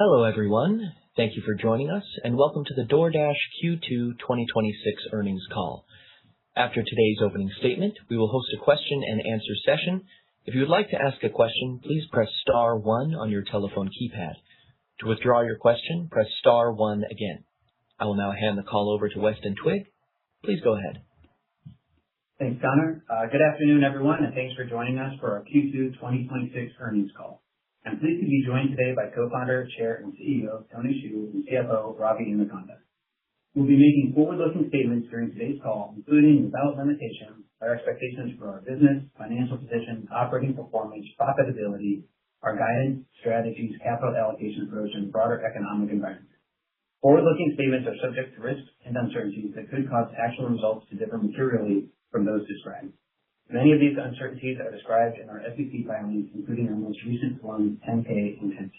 Hello, everyone. Thank you for joining us, and welcome to the DoorDash Q2 2026 earnings call. After today's opening statement, we will host a question and answer session. If you would like to ask a question, please press star 1 on your telephone keypad. To withdraw your question, press star 1 again. I will now hand the call over to Weston Twigg. Please go ahead. Thanks, Connor. Good afternoon, everyone, and thanks for joining us for our Q2 2026 earnings call. I'm pleased to be joined today by co-founder, chair, and CEO, Tony Xu, and CFO, Ravi Inukonda. We'll be making forward-looking statements during today's call, including, without limitation, our expectations for our business, financial position, operating performance, profitability, our guidance, strategies, capital allocation approach, and broader economic environment. Forward-looking statements are subject to risks and uncertainties that could cause actual results to differ materially from those described. Many of these uncertainties are described in our SEC filings, including our most recent Forms 10-K and 10-Q.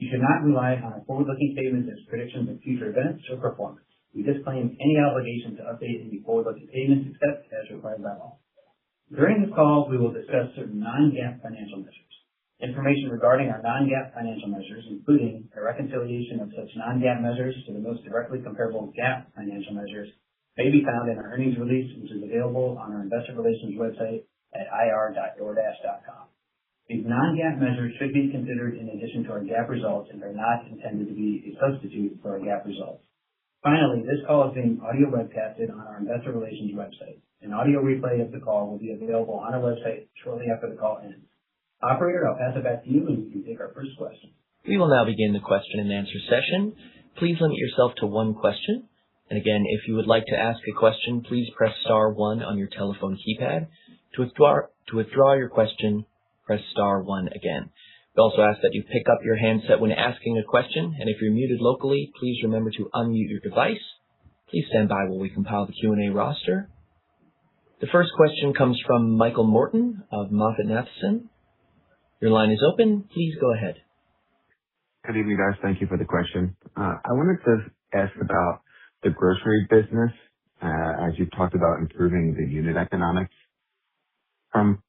You should not rely on our forward-looking statements as predictions of future events or performance. We disclaim any obligation to update any forward-looking statements except as required by law. During this call, we will discuss certain non-GAAP financial measures. Information regarding our non-GAAP financial measures, including a reconciliation of such non-GAAP measures to the most directly comparable GAAP financial measures, may be found in our earnings release, which is available on our investor relations website at ir.doordash.com. These non-GAAP measures should be considered in addition to our GAAP results and are not intended to be a substitute for our GAAP results. Finally, this call is being audio webcasted on our investor relations website. An audio replay of the call will be available on our website shortly after the call ends. Operator, I'll pass it back to you, and you can take our first question. We will now begin the question and answer session. Please limit yourself to one question. And again, if you would like to ask a question, please press star 1 on your telephone keypad. To withdraw your question, press star 1 again. We also ask that you pick up your handset when asking a question, and if you're muted locally, please remember to unmute your device. Please stand by while we compile the Q&A roster. The first question comes from Michael Morton of MoffettNathanson. Your line is open. Please go ahead. Good evening, guys. Thank you for the question. I wanted to ask about the grocery business, as you talked about improving the unit economics. From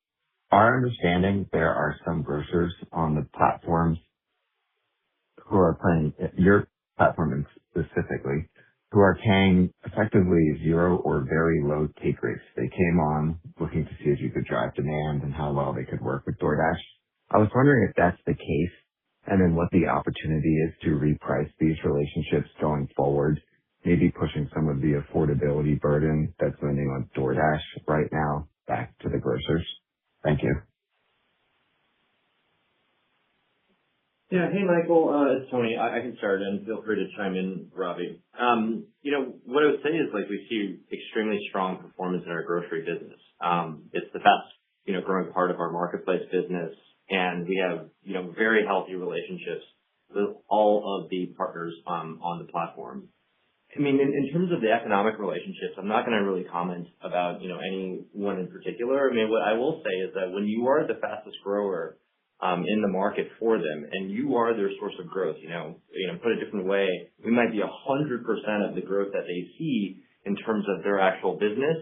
our understanding, there are some grocers on the platforms who are playing, your platform specifically, who are paying effectively 0 or very low take rates. They came on looking to see if you could drive demand and how well they could work with DoorDash. I was wondering if that's the case, and then what the opportunity is to reprice these relationships going forward, maybe pushing some of the affordability burden that's landing on DoorDash right now back to the grocers. Thank you. Yeah. Hey, Michael. It's Tony. I can start, and feel free to chime in, Ravi. What I would say is, we see extremely strong performance in our grocery business. It's the best, growing part of our marketplace business, and we have, very healthy relationships with all of the partners on the platform. I mean, in terms of the economic relationships, I'm not going to really comment about, any one in particular. I mean, what I will say is that when you are the fastest grower in the market for them, and you are their source of growth, put a different way, we might be 100% of the growth that they see in terms of their actual business.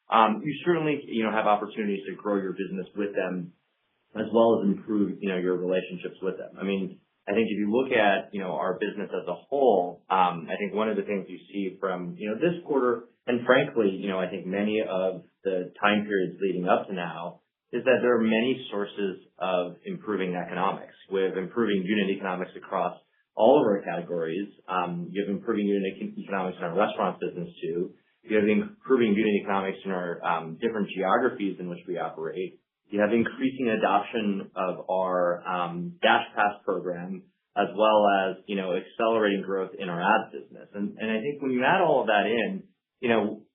You certainly, have opportunities to grow your business with them, as well as improve, your relationships with them. I mean, I think if you look at, our business as a whole, I think one of the things you see from, this quarter, and frankly, I think many of the time periods leading up to now, is that there are many sources of improving economics. We have improving unit economics across all of our categories. You have improving unit economics in our restaurant business too. You have improving unit economics in our different geographies in which we operate. You have increasing adoption of our DashPass program, as well as, accelerating growth in our ads business. And I think when you add all of that in,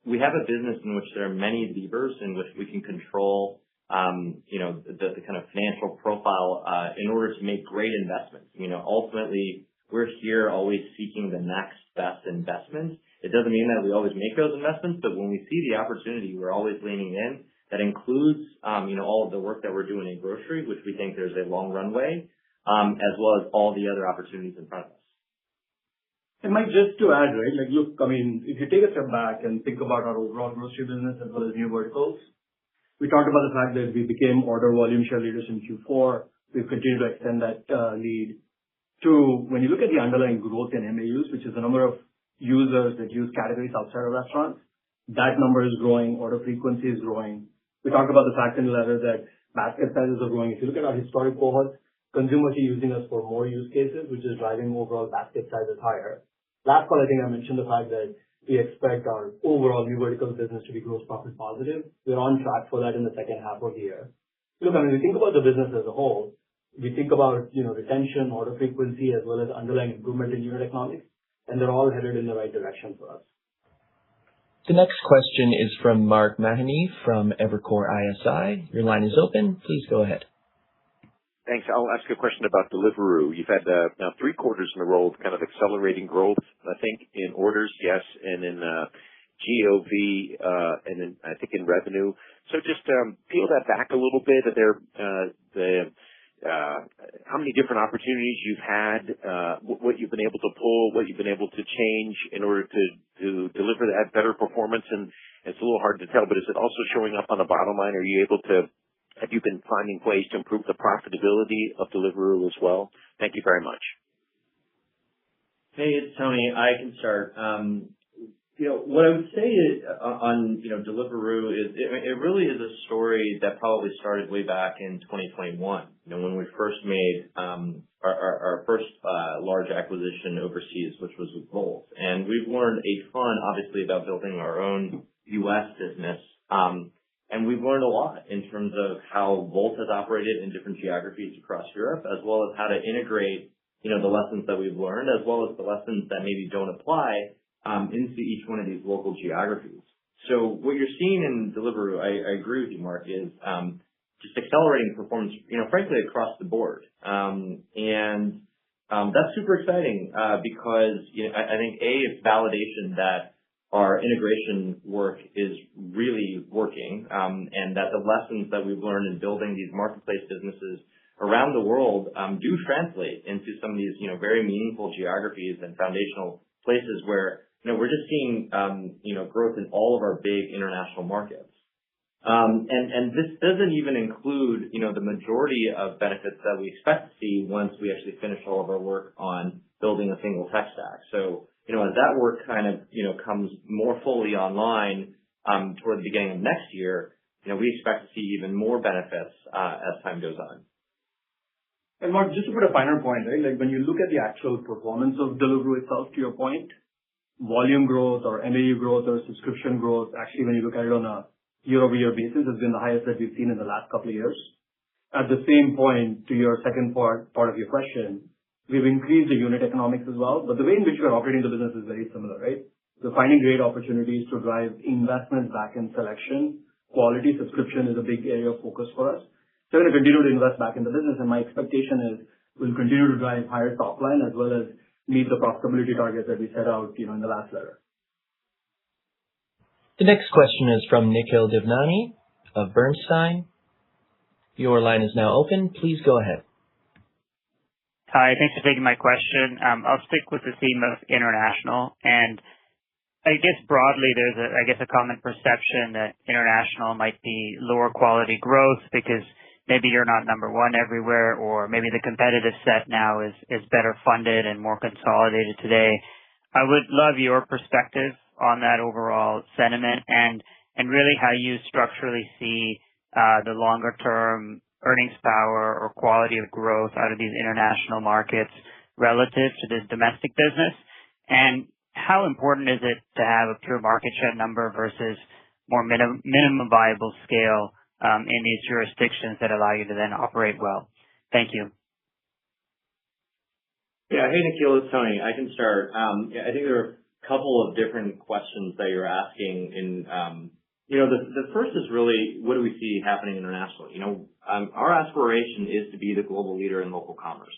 we have a business in which there are many levers in which we can control, the kind of financial profile in order to make great investments. Ultimately, we're here always seeking the next best investment. It doesn't mean that we always make those investments, but when we see the opportunity, we're always leaning in. That includes, all of the work that we're doing in grocery, which we think there's a long runway, as well as all the other opportunities in front of us. And Mike, just to add, right, look, I mean, if you take a step back and think about our overall grocery business as well as new verticals, we talked about the fact that we became order volume share leaders in Q4. We've continued to extend that lead. to when you look at the underlying growth in MAUs, which is the number of users that use categories outside of restaurants, that number is growing, order frequency is growing. We talked about the fact in the letter that basket sizes are growing. If you look at our historic cohorts, consumers are using us for more use cases, which is driving overall basket sizes higher. Last call, I think I mentioned the fact that we expect our overall new verticals business to be gross profit positive. We're on track for that in the second half of the year. Look, when we think about the business as a whole, we think about, retention, order frequency, as well as underlying improvement in unit economics, and they're all headed in the right direction for us. The next question is from Mark Mahaney from Evercore ISI. Your line is open. Please go ahead. Thanks. I'll ask a question about Deliveroo. You've had now 3 quarters in a row of kind of accelerating growth, I think, in orders, yes, and in GOV, and then I think in revenue. So just peel that back a little bit. Are there how many different opportunities you've had, what you've been able to pull, what you've been able to change in order to deliver that better performance? And it's a little hard to tell, but is it also showing up on the bottom line? Have you been finding ways to improve the profitability of Deliveroo as well? Thank you very much. Hey, it's Tony. I can start. What I would say on Deliveroo is it really is a story that probably started way back in 2021. When we first made our first large acquisition overseas, which was with Volt, and we've learned a ton, obviously, about building our own U.S. business, and we've learned a lot in terms of how Volt has operated in different geographies across Europe, as well as how to integrate the lessons that we've learned, as well as the lessons that maybe don't apply into each one of these local geographies. So what you're seeing in Deliveroo, I agree with you, Mark, is just accelerating performance, frankly, across the board. And that's super exciting because I think, it's validation that our integration work is really working, and that the lessons that we've learned in building these marketplace businesses around the world do translate into some of these very meaningful geographies and foundational places where we're just seeing growth in all of our big international markets. And this doesn't even include the majority of benefits that we expect to see once we actually finish all of our work on building a single tech stack. So as that work kind of comes more fully online toward the beginning of next year, we expect to see even more benefits as time goes on. And Mark, just to put a finer point, right? Like when you look at the actual performance of Deliveroo itself, to your point, volume growth or MAU growth or subscription growth, actually, when you look at it on a year-over-year basis, has been the highest that we've seen in the last couple of years. At the same point, to your second part of your question, we've increased the unit economics as well, but the way in which we're operating the business is very similar, right? We're finding great opportunities to drive investments back in selection. Quality subscription is a big area of focus for us. So we're going to continue to invest back in the business, and my expectation is we'll continue to drive higher top line as well as meet the profitability targets that we set out, in the last letter. The next question is from Nikhil Devnani of Bernstein. Your line is now open. Please go ahead. Hi, thanks for taking my question. I'll stick with the theme of international. And I guess broadly, there's a common perception that international might be lower quality growth because maybe you're not number one everywhere, or maybe the competitive set now is better funded and more consolidated today. I would love your perspective on that overall sentiment and really how you structurally see the longer term earnings power or quality of growth out of these international markets relative to the domestic business. And how important is it to have a pure market share number versus more minimum viable scale in these jurisdictions that allow you to then operate well? Thank you. Yeah. Hey, Nikhil, it's Tony. I can start. I think there are a couple of different questions that you're asking. The first is really, what do we see happening internationally? Our aspiration is to be the global leader in local commerce.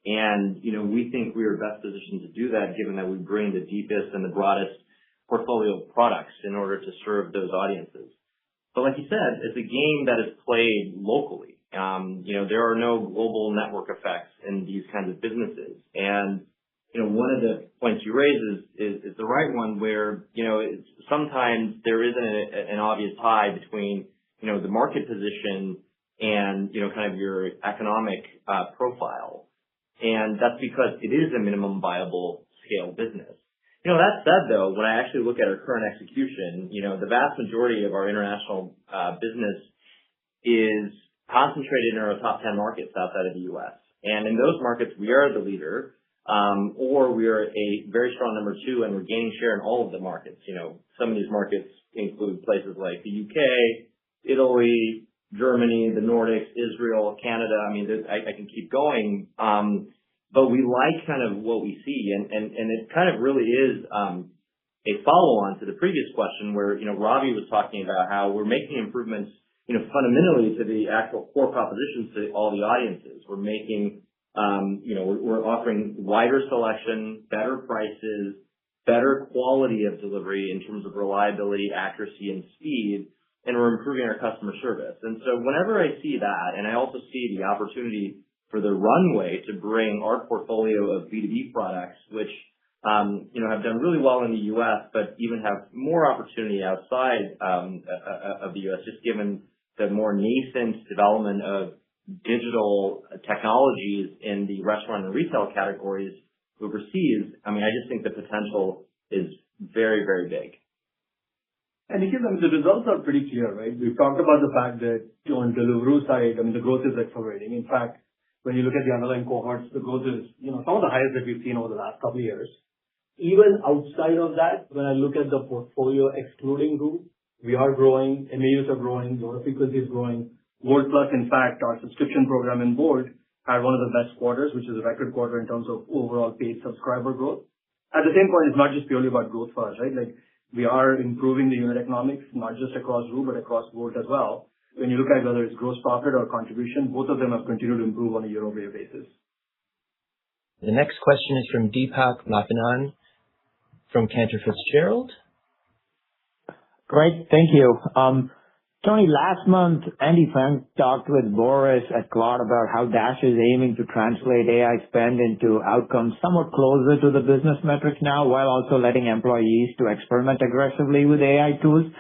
And, we think we are best positioned to do that given that we bring the deepest and the broadest portfolio of products in order to serve those audiences. But like you said, it's a game that is played locally. There are no global network effects in these kinds of businesses. And, one of the points you raise is the right one where, sometimes there isn't an obvious tie between, the market position and, kind of your economic profile. And that's because it is a minimum viable scale business. That said, though, when I actually look at our current execution, the vast majority of our international business is concentrated in our top 10 markets outside of the U.S. And in those markets, we are the leader, or we are a very strong number 2, and we're gaining share in all of the markets. Some of these markets include places like the UK, Italy, Germany, the Nordics, Israel, Canada. I mean, I can keep going. But we like kind of what we see, and it kind of really is a follow-on to the previous question where, Ravi was talking about how we're making improvements, fundamentally to the actual core propositions to all the audiences. We're making, we're offering wider selection, better prices, better quality of delivery in terms of reliability, accuracy, and speed, and we're improving our customer service. And so whenever I see that, and I also see the opportunity for the runway to bring our portfolio of B2B products, which, have done really well in the U.S., but even have more opportunity outside of the U.S., just given the more nascent development of digital technologies in the restaurant and retail categories overseas. I mean, I just think the potential is very, very big. And Nikhil, the results are pretty clear, right? We've talked about the fact that on Deliveroo side, the growth is accelerating. In fact, when you look at the underlying cohorts, the growth is, some of the highest that we've seen over the last couple of years. Even outside of that, when I look at the portfolio excluding Root, we are growing, MAUs are growing, order frequency is growing. Gold Plus, in fact, our subscription program in Bold had one of the best quarters, which is a record quarter in terms of overall paid subscriber growth. At the same point, it's not just purely about growth for us, right? Like, we are improving the unit economics, not just across Root, but across Bold as well. When you look at whether it's gross profit or contribution, both of them have continued to improve on a year-over-year basis. The next question is from Deepak Mathanan from Cantor Fitzgerald. Great. Thank you. Tony, last month, Andy Frank talked with Boris at Claude about how Dash is aiming to translate AI spend into outcomes somewhat closer to the business metrics now, while also letting employees to experiment aggressively with AI tools.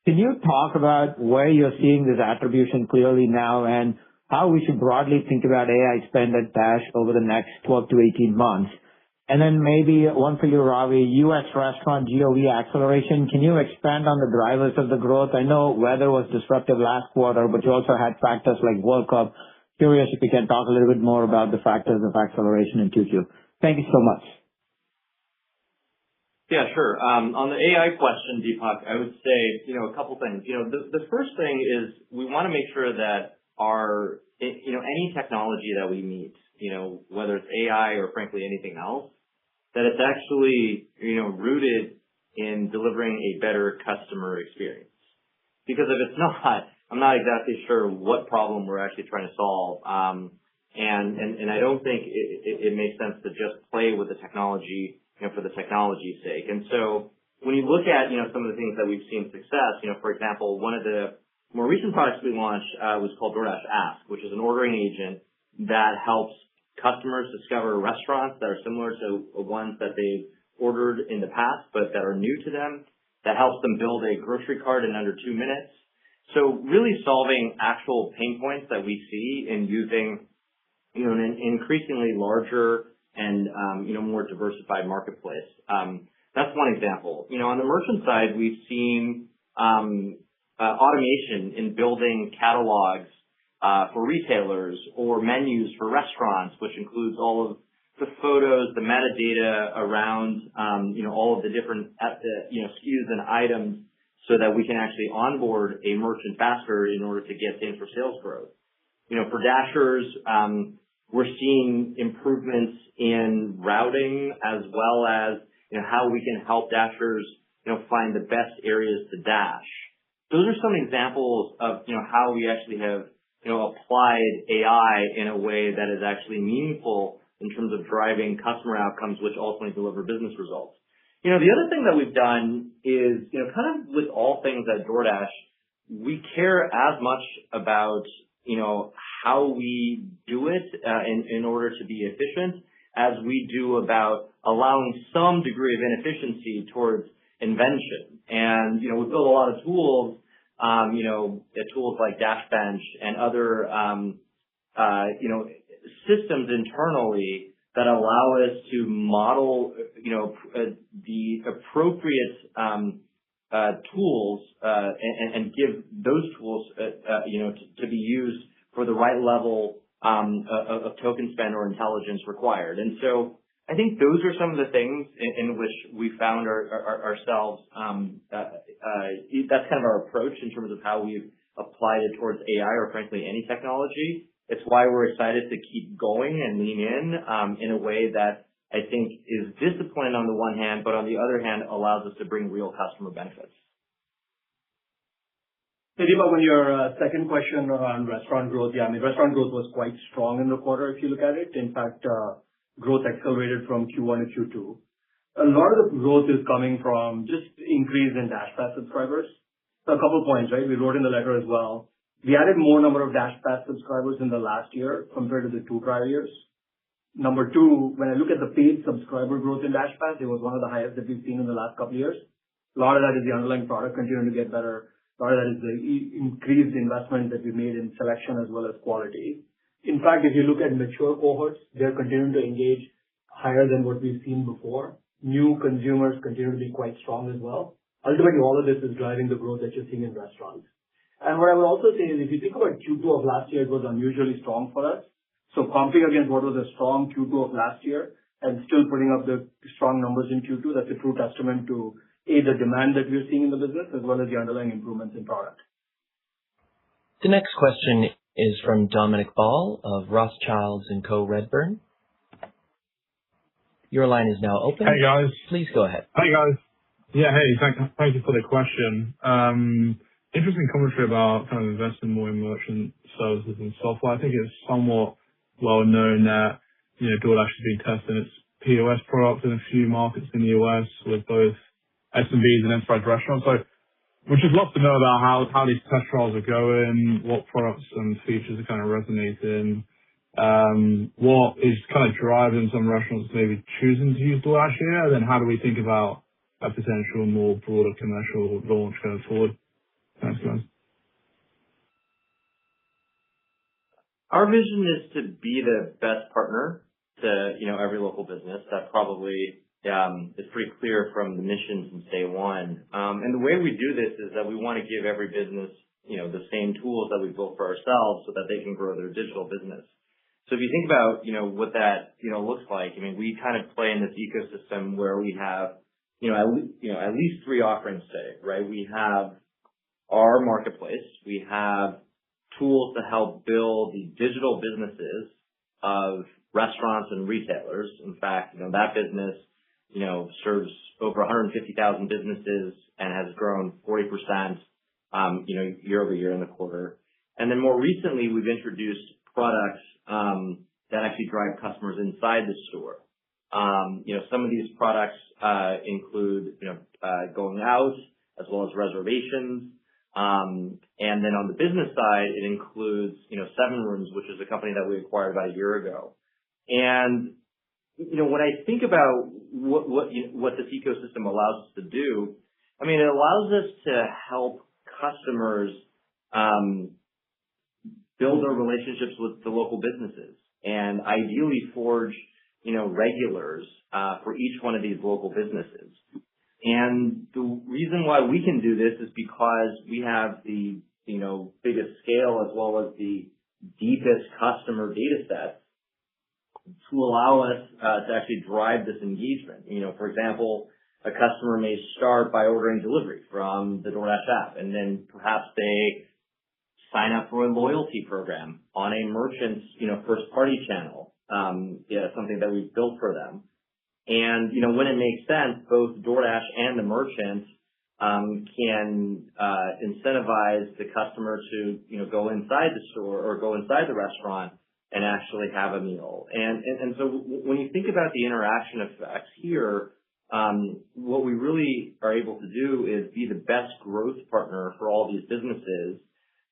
Can you talk about where you're seeing this attribution clearly now and how we should broadly think about AI spend at Dash over the next 12 to 18 months? And then maybe one for you, Ravi, U.S. restaurant GOV acceleration. Can you expand on the drivers of the growth? I know weather was disruptive last quarter, but you also had factors like World Cup. Curious if you can talk a little bit more about the factors of acceleration in Q2. Thank you so much. Yeah, sure. On the AI question, Deepak, I would say, a couple things. The first thing is we want to make sure that any technology that we meet, whether it's AI or frankly anything else, that it's actually, rooted in delivering a better customer experience. Because if it's not, I'm not exactly sure what problem we're actually trying to solve. And I don't think it makes sense to just play with the technology, for the technology's sake. And so when you look at, some of the things that we've seen success, for example, one of the more recent products we launched was called DoorDash Ask, which is an ordering agent that helps customers discover restaurants that are similar to ones that they've ordered in the past, but that are new to them, that helps them build a grocery cart in under 2 minutes. So really solving actual pain points that we see in using, an increasingly larger and, more diversified marketplace. That's one example. On the merchant side, we've seen automation in building catalogs for retailers or menus for restaurants, which includes all of the photos, the metadata around, all of the different, SKUs and items so that we can actually onboard a merchant faster in order to get same-store sales growth. For Dashers, we're seeing improvements in routing as well as, how we can help Dashers, find the best areas to dash. Those are some examples of, how we actually have, applied AI in a way that is actually meaningful in terms of driving customer outcomes, which ultimately deliver business results. The other thing that we've done is, kind of with all things at DoorDash, we care as much about, how we do it in order to be efficient as we do about allowing some degree of inefficiency towards invention. And, we build a lot of tools, tools like DashBench and other, systems internally that allow us to model, the appropriate tools and give those tools, to be used for the right level of token spend or intelligence required. And so I think those are some of the things in which we found ourselves. That's kind of our approach in terms of how we've applied it towards AI or frankly any technology. It's why we're excited to keep going and lean in a way that I think is disciplined on the one hand, but on the other hand allows us to bring real customer benefits. Hey, Deepak, on your second question around restaurant growth, restaurant growth was quite strong in the quarter if you look at it. In fact, growth accelerated from Q1 to Q2. A lot of the growth is coming from just increase in DashPass subscribers. So a couple points, right? We wrote in the letter as well. We added more number of DashPass subscribers in the last year compared to the 2 prior years. Number 2, when I look at the paid subscriber growth in DashPass, it was one of the highest that we've seen in the last couple of years. A lot of that is the underlying product continuing to get better. A lot of that is the increased investment that we made in selection as well as quality. In fact, if you look at mature cohorts, they're continuing to engage higher than what we've seen before. New consumers continue to be quite strong as well. Ultimately, all of this is driving the growth that you're seeing in restaurants. And what I would also say is if you think about Q2 of last year, it was unusually strong for us. So comping against what was a strong Q2 of last year and still putting up the strong numbers in Q2, that's a true testament to the demand that we're seeing in the business as well as the underlying improvements in product. The next question is from Dominic Ball of Rothschilds & Co. Redburn. Your line is now open. Hey, guys. Please go ahead. Hey, guys. Yeah, hey, thank you for the question. Interesting commentary about kind of investing more in merchant services and software. I think it's somewhat well known that, DoorDash has been testing its POS product in a few markets in the US with both SMBs and enterprise restaurants. So we'd just love to know about how these test trials are going, what products and features are kind of resonating, what is kind of driving some restaurants maybe choosing to use DoorDash here, and then how do we think about a potential more broader commercial launch going forward? Thanks, guys. Our vision is to be the best partner to, every local business. That probably is pretty clear from the mission since day one. And the way we do this is that we want to give every business, the same tools that we built for ourselves so that they can grow their digital business. So if you think about, what that, looks like, we kind of play in this ecosystem where we have, at least 3 offerings today, right? We have our marketplace. We have tools to help build the digital businesses of restaurants and retailers. In fact, that business, serves over 150,000 businesses and has grown 40%, year over year in the quarter. And then more recently, we've introduced products, that actually drive customers inside the store. Some of these products, include, going out as well as reservations. And then on the business side, it includes, 7Rooms, which is a company that we acquired about a year ago. And, when I think about what this ecosystem allows us to do, it allows us to help customers, build their relationships with the local businesses and ideally forge, regulars, for each one of these local businesses. And the reason why we can do this is because we have the, biggest scale as well as the deepest customer data sets to allow us to actually drive this engagement. For example, a customer may start by ordering delivery from the DoorDash app, and then perhaps they sign up for a loyalty program on a merchant's, first-party channel, something that we've built for them. And, when it makes sense, both DoorDash and the merchant can incentivize the customer to, go inside the store or go inside the restaurant and actually have a meal. And so when you think about the interaction effects here, what we really are able to do is be the best growth partner for all these businesses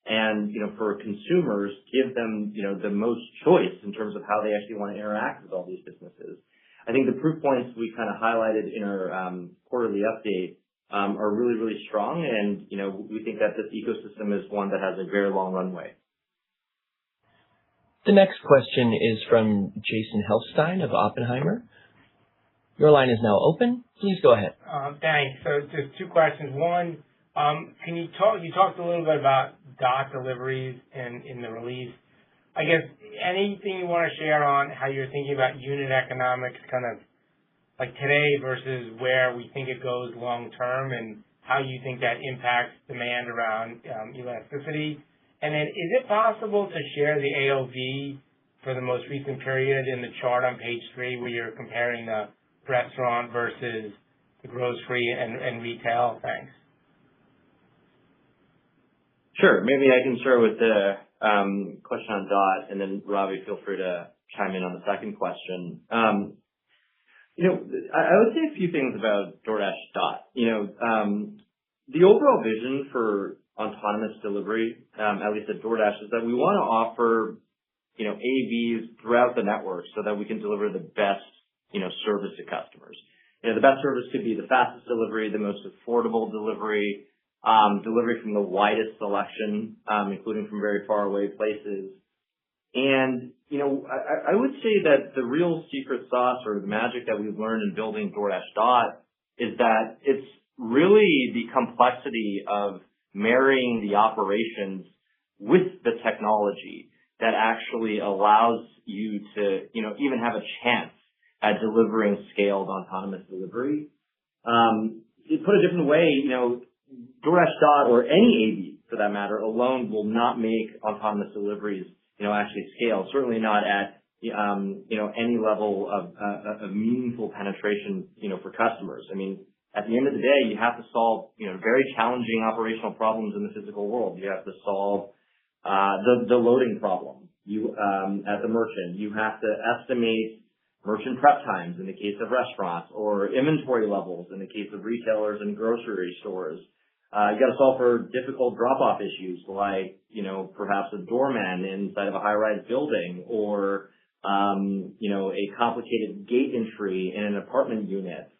and, for consumers, give them, the most choice in terms of how they actually want to interact with all these businesses. I think the proof points we kind of highlighted in our quarterly update are really, really strong. And, we think that this ecosystem is one that has a very long runway. The next question is from Jason Helfstein of Oppenheimer. Your line is now open. Please go ahead. Thanks. So just two questions. One, you talked a little bit about dot deliveries in the release. I guess anything you want to share on how you're thinking about unit economics kind of like today versus where we think it goes long term, and how you think that impacts demand around elasticity? And then is it possible to share the AOV for the most recent period in the chart on page 3 where you're comparing the restaurant versus the grocery and retail? Thanks. Sure. Maybe I can start with the question on Dot, and then Ravi, feel free to chime in on the second question. I would say a few things about DoorDash Dot. The overall vision for autonomous delivery, at least at DoorDash, is that we want to offer, AVs throughout the network so that we can deliver the best, service to customers. The best service could be the fastest delivery, the most affordable delivery from the widest selection, including from very far away places. And, I would say that the real secret sauce or the magic that we've learned in building DoorDash Dot is that it's really the complexity of marrying the operations with the technology that actually allows you to, even have a chance at delivering scaled autonomous delivery. To put it a different way, DoorDash Dot or any AV for that matter alone will not make autonomous deliveries, actually scale. Certainly not at, any level of meaningful penetration, for customers. I mean, at the end of the day, you have to solve, very challenging operational problems in the physical world. You have to solve the loading problem. As a merchant, you have to estimate merchant prep times in the case of restaurants, or inventory levels in the case of retailers and grocery stores. You got to solve for difficult drop-off issues like, perhaps a doorman inside of a high-rise building, or, a complicated gate entry in an apartment unit.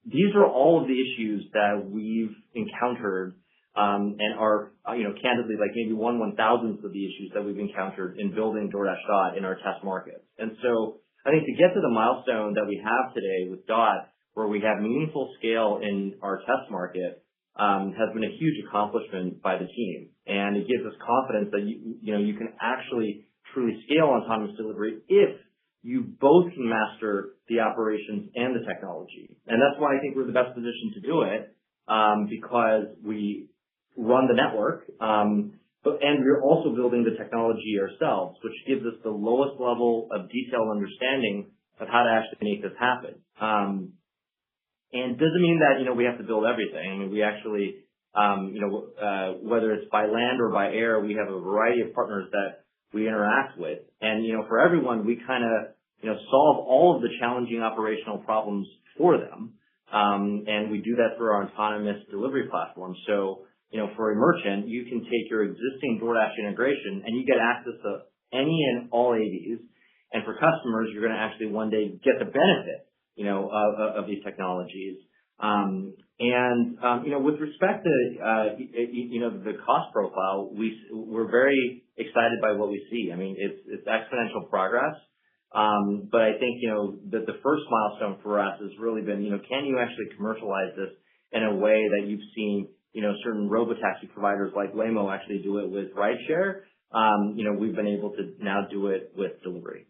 These are all of the issues that we've encountered, and are, candidly, like maybe 1/1000th of the issues that we've encountered in building DoorDash Dot in our test markets. And so I think to get to the milestone that we have today with Dot, where we have meaningful scale in our test market, has been a huge accomplishment by the team. And it gives us confidence that you can actually truly scale autonomous delivery if you both can master the operations and the technology. And that's why I think we're the best positioned to do it, because we run the network, and we're also building the technology ourselves, which gives us the lowest level of detailed understanding of how to actually make this happen. And it doesn't mean that, we have to build everything. I mean, we actually, whether it's by land or by air, we have a variety of partners that we interact with. And, for everyone, we kind of, solve all of the challenging operational problems for them. And we do that through our autonomous delivery platform. So, for a merchant, you can take your existing DoorDash integration and you get access to any and all AVs. And for customers, you're going to actually one day get the benefit, of these technologies. With respect to, the cost profile, we're very excited by what we see. I mean, it's exponential progress. But I think, that the first milestone for us has really been, can you actually commercialize this in a way that you've seen, certain robotaxi providers like Waymo actually do it with rideshare? We've been able to now do it with delivery.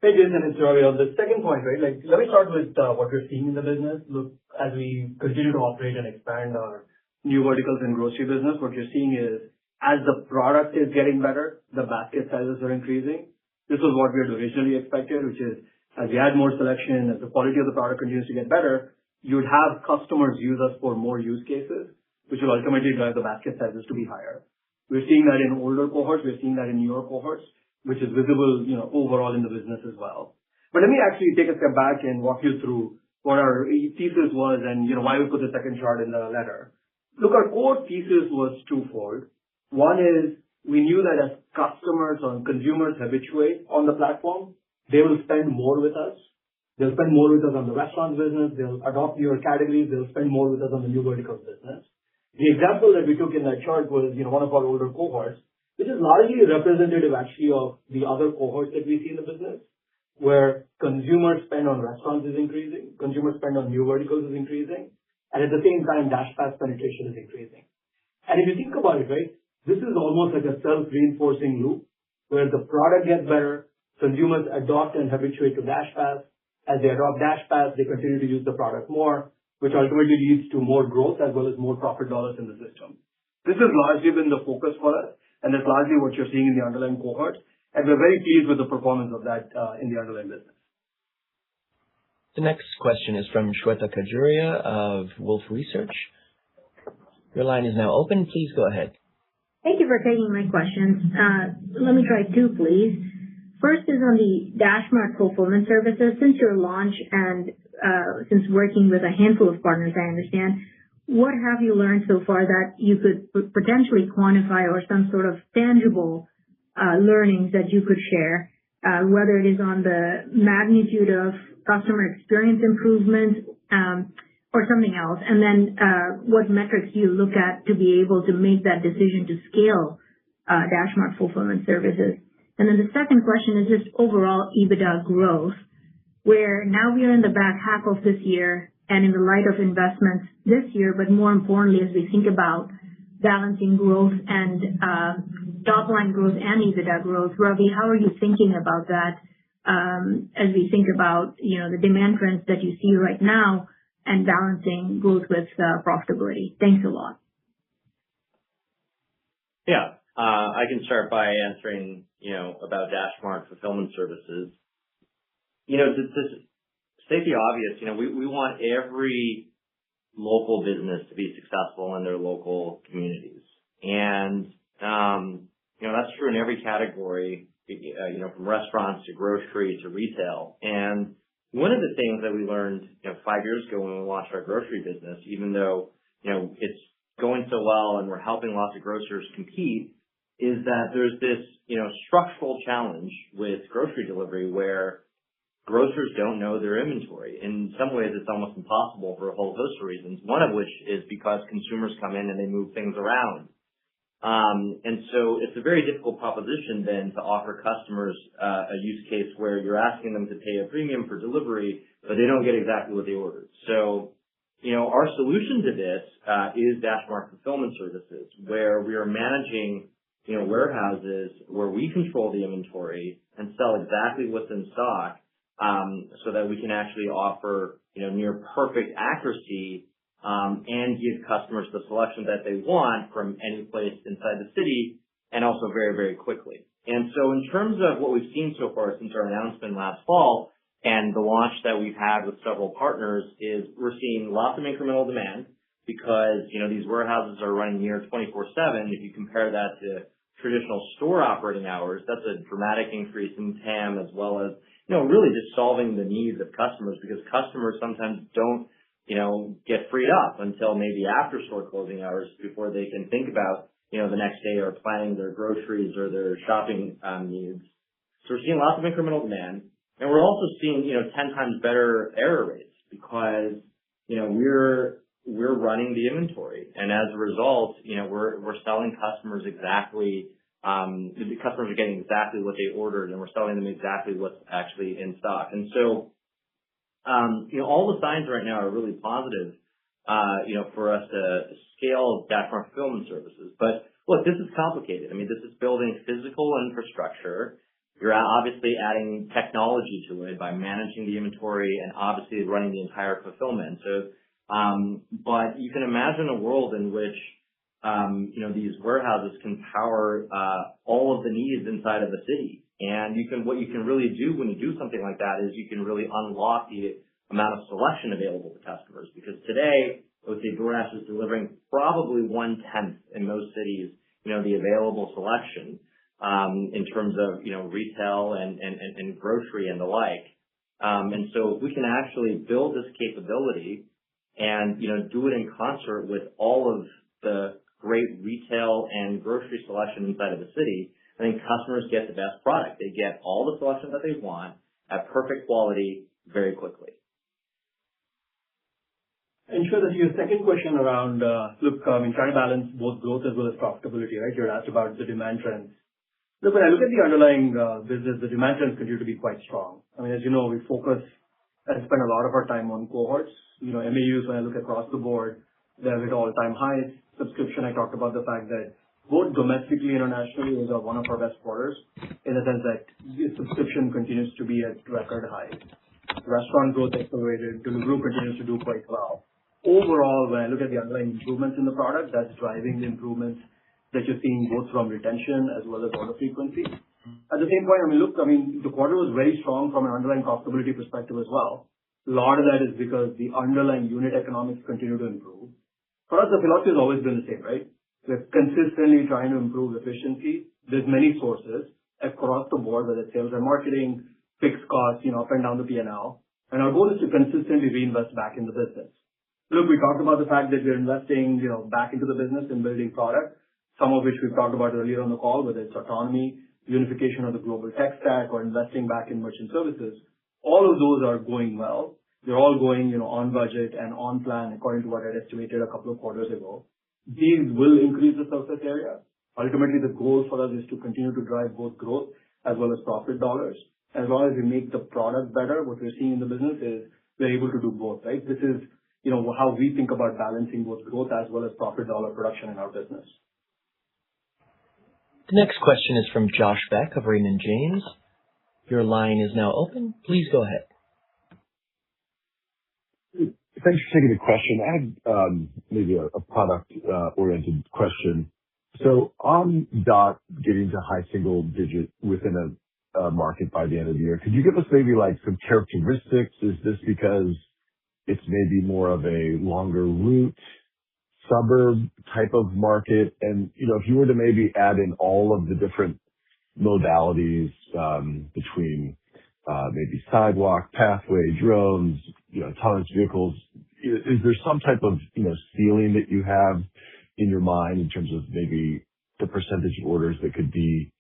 Hey, Jason, it's Ravi. On the second point, right? Let me start with what we're seeing in the business. Look, as we continue to operate and expand our new verticals in grocery business, what you're seeing is as the product is getting better, the basket sizes are increasing. This was what we had originally expected, which is as we add more selection, as the quality of the product continues to get better, you would have customers use us for more use cases, which will ultimately drive the basket sizes to be higher. We're seeing that in older cohorts. We're seeing that in newer cohorts, which is visible, overall in the business as well. But let me actually take a step back and walk you through what our thesis was and, why we put the second chart in the letter. Look, our core thesis was twofold. One is we knew that as customers or consumers habituate on the platform, they will spend more with us. They'll spend more with us on the restaurant business. They'll adopt newer categories. They'll spend more with us on the new verticals business. The example that we took in that chart was, one of our older cohorts. which is largely representative actually of the other cohorts that we see in the business, where consumer spend on restaurants is increasing, consumer spend on new verticals is increasing, and at the same time, DashPass penetration is increasing. And if you think about it, right, this is almost like a self-reinforcing loop where the product gets better, consumers adopt and habituate to DashPass. As they adopt DashPass, they continue to use the product more, which ultimately leads to more growth as well as more profit dollars in the system. This has largely been the focus for us, and that's largely what you're seeing in the underlying cohorts. And we're very pleased with the performance of that in the underlying business. The next question is from Shweta Khajuria of Wolfe Research. Your line is now open. Please go ahead. Thank you for taking my questions. Let me try two, please. First is on the DashMart fulfillment services. Since your launch and since working with a handful of partners, I understand, what have you learned so far that you could potentially quantify or some sort of tangible learnings that you could share, whether it is on the magnitude of customer experience improvement or something else? And then what metrics do you look at to be able to make that decision to scale DashMart fulfillment services? And then the second question is just overall EBITDA growth, where now we are in the back half of this year and in the light of investments this year, but more importantly, as we think about balancing growth and top line growth and EBITDA growth, Ravi, how are you thinking about that as we think about, the demand trends that you see right now and balancing growth with profitability? Thanks a lot. Yeah. I can start by answering, about DashMart fulfillment services. To state the obvious, we want every local business to be successful in their local communities. And, that's true in every category, from restaurants to grocery to retail. And one of the things that we learned, 5 years ago when we launched our grocery business, even though, it's going so well and we're helping lots of grocers compete, is that there's this, structural challenge with grocery delivery where grocers don't know their inventory. In some ways, it's almost impossible for a whole host of reasons, one of which is because consumers come in and they move things around. And so it's a very difficult proposition then to offer customers a use case where you're asking them to pay a premium for delivery, but they don't get exactly what they ordered. So, our solution to this is DashMart fulfillment services, where we are managing warehouses where we control the inventory and sell exactly what's in stock, so that we can actually offer, near perfect accuracy, and give customers the selection that they want from any place inside the city, and also very, very quickly. And so in terms of what we've seen so far since our announcement last fall and the launch that we've had with several partners is we're seeing lots of incremental demand because, these warehouses are running near 24/7. If you compare that to traditional store operating hours, that's a dramatic increase in TAM as well as, really just solving the needs of customers because customers sometimes don't, get freed up until maybe after store closing hours before they can think about, the next day or planning their groceries or their shopping needs. So we're seeing lots of incremental demand. And we're also seeing, 10 times better error rates because, we're running the inventory. And as a result, we're selling customers exactly, the customers are getting exactly what they ordered and we're selling them exactly what's actually in stock. And so, all the signs right now are really positive, for us to scale DashMart fulfillment services. But look, this is complicated. I mean, this is building physical infrastructure. You're obviously adding technology to it by managing the inventory and obviously running the entire fulfillment. So, but you can imagine a world in which, these warehouses can power, all of the needs inside of the city. And what you can really do when you do something like that is you can really unlock the amount of selection available to customers. Because today, I would say DoorDash is delivering probably 1/10 in most cities, the available selection, in terms of, retail and grocery and the like. And so if we can actually build this capability and, do it in concert with all of the great retail and grocery selection inside of the city, I think customers get the best product. They get all the selection that they want at perfect quality very quickly. Sure, that your second question around, look, trying to balance both growth as well as profitability, right? You had asked about the demand trends. Look, when I look at the underlying business, the demand trends continue to be quite strong. As you know, we focus and spend a lot of our time on cohorts. MAUs, when I look across the board, they're at all-time highs. Subscription, I talked about the fact that both domestically and internationally, those are one of our best quarters in the sense that the subscription continues to be at record highs. Restaurant growth accelerated. Delivery continues to do quite well. Overall, when I look at the underlying improvements in the product, that's driving the improvements that you're seeing both from retention as well as order frequency. At the same point, the quarter was very strong from an underlying profitability perspective as well. A lot of that is because the underlying unit economics continue to improve. For us, the philosophy has always been the same, right? We're consistently trying to improve efficiency. There's many sources across the board, whether it's sales and marketing, fixed costs, up and down the P&L. Our goal is to consistently reinvest back in the business. Look, we talked about the fact that we're investing, back into the business and building product, some of which we've talked about earlier on the call, whether it's autonomy, unification of the global tech stack, or investing back in merchant services. All of those are going well. They're all going, on budget and on plan according to what I estimated a couple of quarters ago. These will increase the surface area. Ultimately, the goal for us is to continue to drive both growth as well as profit dollars. As long as we make the product better, what we're seeing in the business is we're able to do both, right? This is, how we think about balancing both growth as well as profit dollar production in our business. The next question is from Josh Beck of Raymond James. Your line is now open. Please go ahead. Thanks for taking the question. I had maybe a product-oriented question. So on Dot getting to high single digit within a market by the end of the year, could you give us maybe some characteristics? Is this because it's maybe more of a longer route, suburb type of market? And, if you were to maybe add in all of the different modalities between maybe sidewalk, pathway, drones, autonomous vehicles, is there some type of, ceiling that you have in your mind in terms of maybe the percentage of orders that could be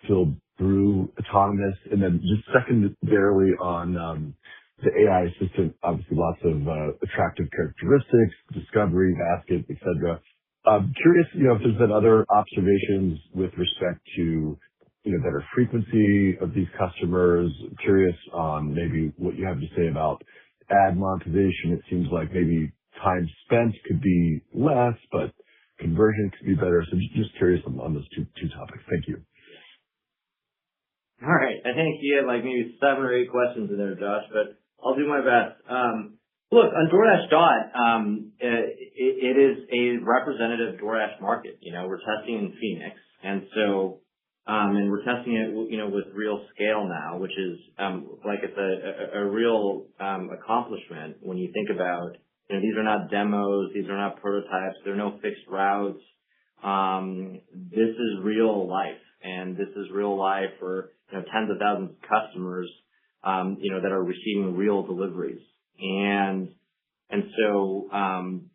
filled through autonomous? And then just secondarily on the AI assistant, obviously lots of attractive characteristics, discovery, basket, et cetera. Curious, if there's been other observations with respect to, better frequency of these customers. Curious on maybe what you have to say about ad monetization. It seems like maybe time spent could be less, but conversion could be better. So just curious on those two topics. Thank you. All right. I think you had maybe 7 or 8 questions in there, Josh, but I'll do my best. Look, on DoorDash Dot, it is a representative DoorDash market. We're testing in Phoenix, and so and we're testing it, with real scale now, which is it's a real accomplishment when you think about, these are not demos, these are not prototypes, there are no fixed routes. This is real life, and this is real life for tens of thousands of customers, that are receiving real deliveries. And so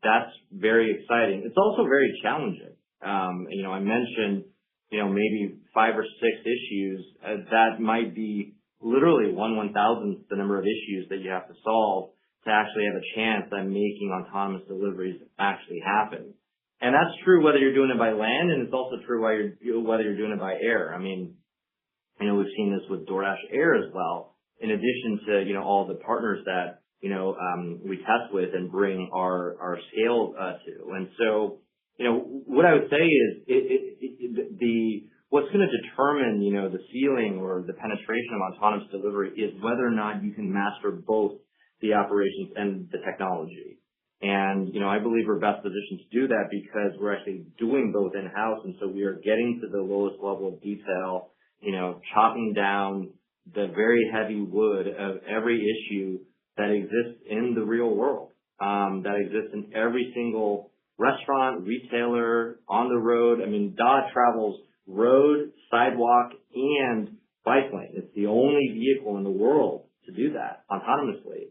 that's very exciting. It's also very challenging. I mentioned, maybe 5 or 6 issues. That might be literally 1/1000th the number of issues that you have to solve to actually have a chance at making autonomous deliveries actually happen. And that's true whether you're doing it by land, and it's also true whether you're doing it by air. We've seen this with DoorDash Air as well, in addition to, all the partners that, we test with and bring our scale to. And so, what I would say is what's going to determine, the ceiling or the penetration of autonomous delivery is whether or not you can master both the operations and the technology. And, I believe we're best positioned to do that because we're actually doing both in-house. And so we are getting to the lowest level of detail, chopping down the very heavy wood of every issue that exists in the real world, that exists in every single restaurant, retailer, on the road. Dot travels road, sidewalk, and bike lane. It's the only vehicle in the world to do that autonomously.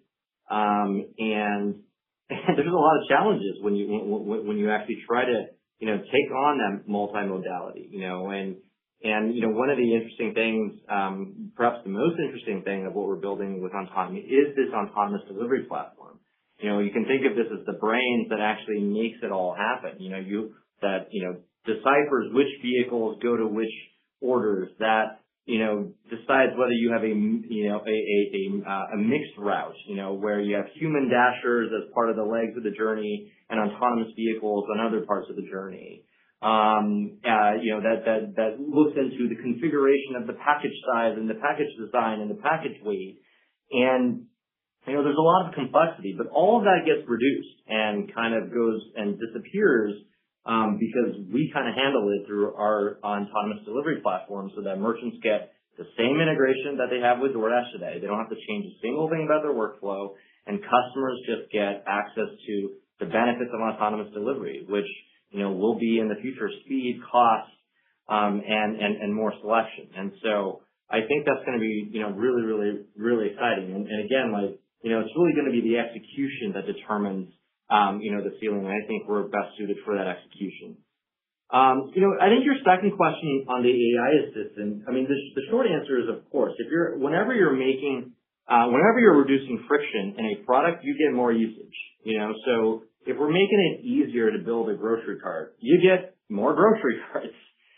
And there's a lot of challenges when you actually try to, take on that multimodality, and one of the interesting things, perhaps the most interesting thing of what we're building with autonomy is this autonomous delivery platform. You can think of this as the brains that actually makes it all happen. Deciphers which vehicles go to which orders, that decides whether you have a mixed route, where you have human dashers as part of the legs of the journey and autonomous vehicles on other parts of the journey. That looks into the configuration of the package size and the package design and the package weight. And there's a lot of complexity, but all of that gets reduced and kind of goes and disappears because we kind of handle it through our autonomous delivery platform, so that merchants get the same integration that they have with DoorDash today. They don't have to change a single thing about their workflow, and customers just get access to the benefits of autonomous delivery, which will be in the future speed, cost, and more selection. And so I think that's going to be really, really, really exciting. And again, it's really going to be the execution that determines the ceiling. And I think we're best suited for that execution. I think your second question on the AI assistant, the short answer is, of course, whenever you're reducing friction in a product, you get more usage. So if we're making it easier to build a grocery cart, you get more grocery carts,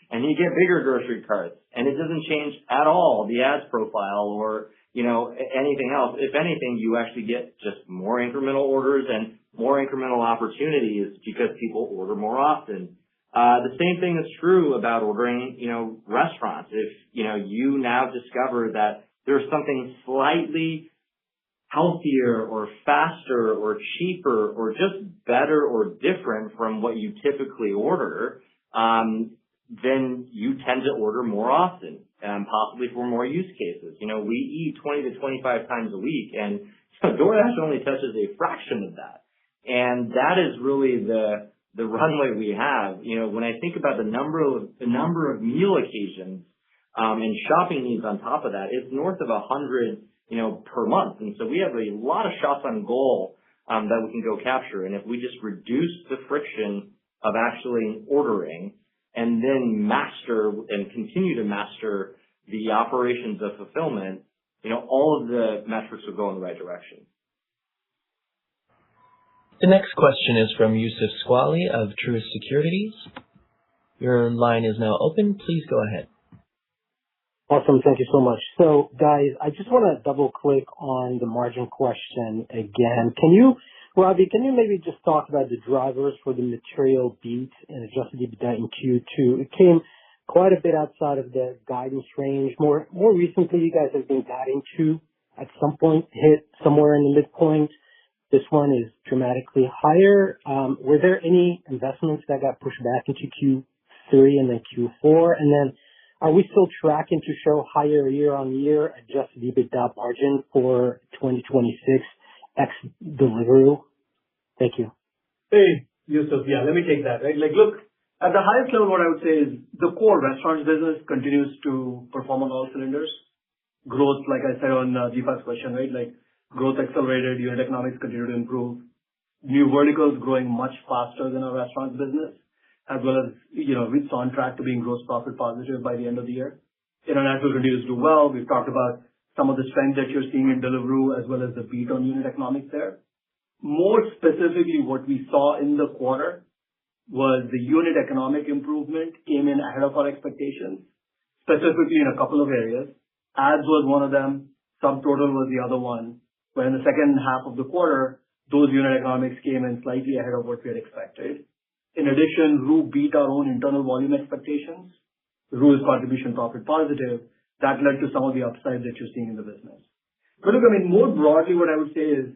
and you get bigger grocery carts, and it doesn't change at all the ads profile or anything else. If anything, you actually get just more incremental orders and more incremental opportunities because people order more often. The same thing is true about ordering, restaurants. If, you now discover that there's something slightly healthier or faster or cheaper or just better or different from what you typically order, then you tend to order more often, possibly for more use cases. We eat 20 to 25 times a week, and DoorDash only touches a fraction of that. And that is really the runway we have. When I think about the number of meal occasions and shopping needs on top of that, it's north of 100 per month. And so we have a lot of shots on goal that we can go capture. And if we just reduce the friction of actually ordering and then master and continue to master the operations of fulfillment, all of the metrics will go in the right direction. The next question is from Youssef Squali of Truist Securities. Your line is now open. Please go ahead. Awesome. Thank you so much. So, guys, I just want to double-click on the margin question again. Ravi, can you maybe just talk about the drivers for the material beat and adjusted EBITDA in Q2? It came quite a bit outside of the guidance range. More recently, you guys have been guiding to, at some point, hit somewhere in the midpoint. This one is dramatically higher. Were there any investments that got pushed back into Q3 and then Q4? And then are we still tracking to show higher year-on-year adjusted EBITDA margin for 2026 ex Deliveroo? Thank you. Hey, Yusuf. Yeah, let me take that. Right? Look, at the highest level, what I would say is the core restaurants business continues to perform on all cylinders. Growth, like I said on Deepak's question, right? Growth accelerated, unit economics continue to improve. New verticals growing much faster than our restaurants business, as well as, it's on track to being gross profit positive by the end of the year. International continues to do well. We've talked about some of the strength that you're seeing in Deliveroo as well as the beat on unit economics there. More specifically, what we saw in the quarter was the unit economic improvement came in ahead of our expectations, specifically in a couple of areas. Ads was one of them, subtotal was the other one, where in the second half of the quarter, those unit economics came in slightly ahead of what we had expected. In addition, Roo beat our own internal volume expectations. Roo is contribution profit positive. That led to some of the upside that you're seeing in the business. But look, more broadly, what I would say is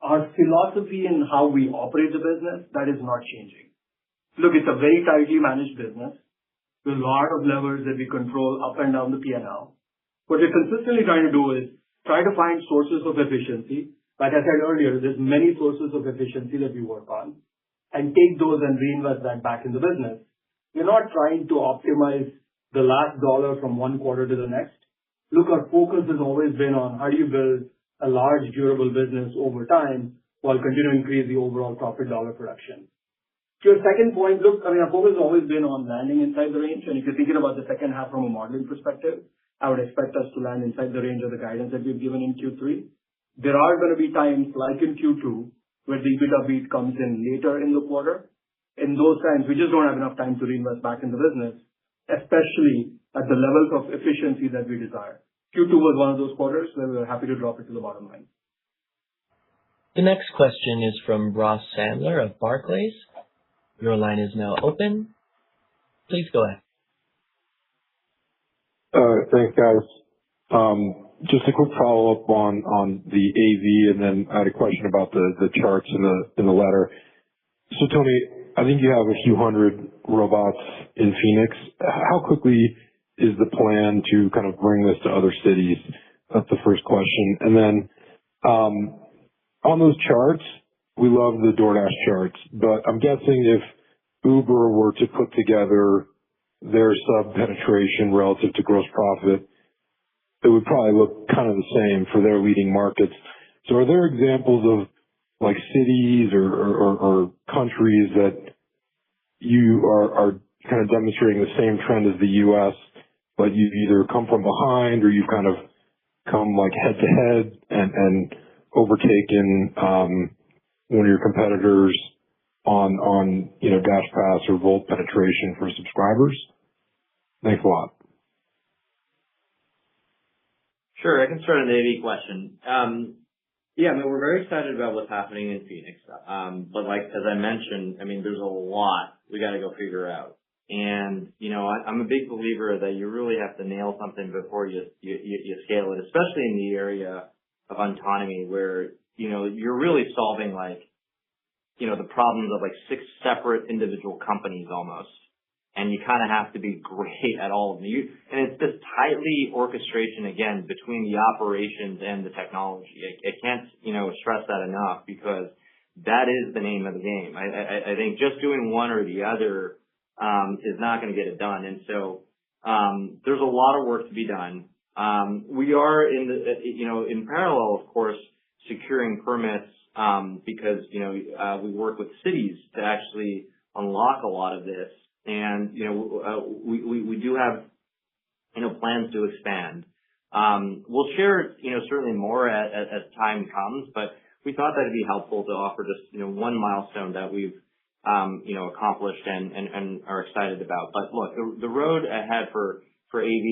our philosophy in how we operate the business, that is not changing. Look, it's a very tightly managed business with a lot of levers that we control up and down the P&L. What we're consistently trying to do is try to find sources of efficiency. Like I said earlier, there's many sources of efficiency that we work on, and take those and reinvest that back in the business. We're not trying to optimize the last dollar from one quarter to the next. Look, our focus has always been on how do you build a large, durable business over time while continuing to increase the overall profit dollar production. To your second point, look, our focus has always been on landing inside the range. And if you're thinking about the second half from a modeling perspective, I would expect us to land inside the range of the guidance that we've given in Q3. There are going to be times, like in Q2, where the EBITDA beat comes in later in the quarter. In those times, we just don't have enough time to reinvest back in the business, especially at the levels of efficiency that we desire. Q2 was one of those quarters where we were happy to drop it to the bottom line. The next question is from Ross Sandler of Barclays. Your line is now open. Please go ahead. Thanks, guys. Just a quick follow-up on the AV, and then I had a question about the charts in the letter. So, Tony, I think you have a few hundred robots in Phoenix. How quickly is the plan to kind of bring this to other cities? That's the first question. And then on those charts, we love the DoorDash charts, but I'm guessing if Uber were to put together their sub-penetration relative to gross profit, it would probably look kind of the same for their leading markets. So are there examples of like cities or countries that you are kind of demonstrating the same trend as the U.S., but you've either come from behind or you've kind of come like head to head and overtaken one of your competitors on DashPass or Volt penetration for subscribers? Thanks a lot. Sure, I can start on the AV question. Yeah, I mean, we're very excited about what's happening in Phoenix. But like, as I mentioned, I mean, there's a lot we got to go figure out. And, I'm a big believer that you really have to nail something before you scale it, especially in the area of autonomy where, you're really solving like, the problems of like 6 separate individual companies almost. And you kind of have to be great at all of them. And it's this tightly orchestration, again, between the operations and the technology. I can't, stress that enough because that is the name of the game. I think just doing one or the other is not going to get it done. And so there's a lot of work to be done. We are in parallel, of course, securing permits because, we work with cities to actually unlock a lot of this. And, we do have, plans to expand. We'll share, certainly more as time comes, but we thought that'd be helpful to offer just, one milestone that we've, accomplished and are excited about. But look, the road ahead for AV